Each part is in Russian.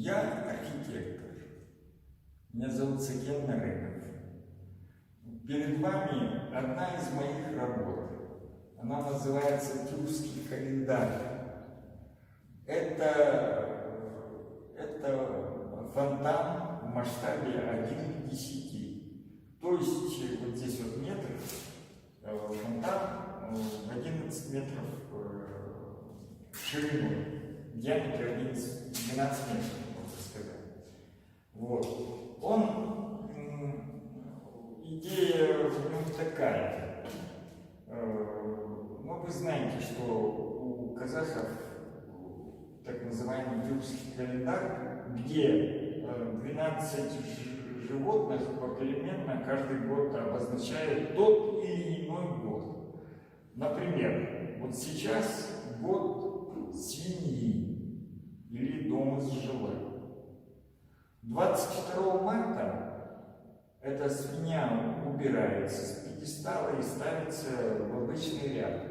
Я архитектор. Меня зовут Сакен Нареков. Перед вами одна из моих работ. Она называется «Тюркский календарь». Это фонтан в масштабе 1 к 10. То есть вот здесь вот метр, фонтан 11 метров в ширину, диаметр 12 метров, можно сказать. Вот. Идея в нем такая. Ну, вы знаете, что у казахов так называемый тюркский календарь, где 12 животных попеременно каждый год обозначает тот или иной год. Например, вот сейчас год свиньи или дома с желанием. 22 марта эта свинья убирается с пьедестала и ставится в обычный ряд.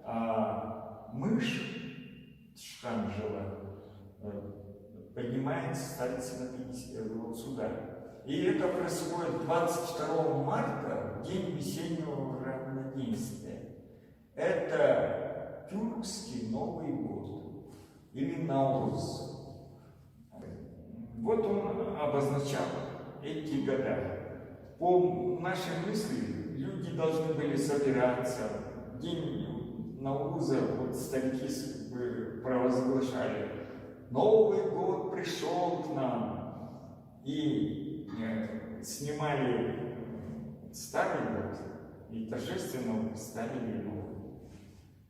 А мышь, шханжела, поднимается, ставится на пьедестал, вот сюда. И это происходит 22 марта, в день весеннего равноденствия. Это тюркский Новый год, или Науруз. Вот он обозначал эти года. По нашей мысли, люди должны были собираться. День Науруза, вот старики провозглашали: Новый год пришел к нам. И снимали старый год и торжественно ставили новый.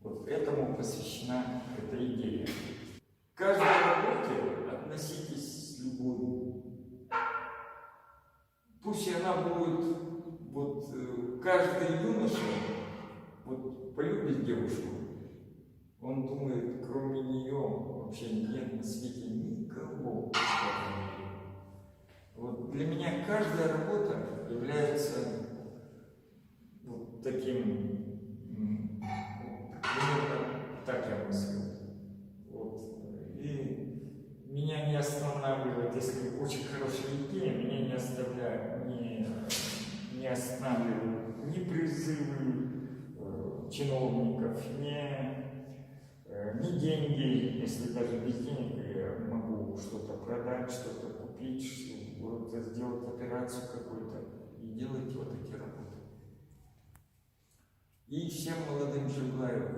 Вот этому посвящена эта идея. К каждой работе относитесь с любовью. Пусть она будет, вот каждый юноша вот полюбит девушку, он думает, кроме нее вообще нет на свете никого. Вот для меня каждая работа является вот таким, так я мыслю. Вот. И меня не останавливает, если очень хорошая идея, меня не останавливают ни призывы чиновников, ни деньги, если даже без денег я могу что-то продать, что-то купить, вот, сделать операцию какую-то и делать вот эти работы. И всем молодым желаю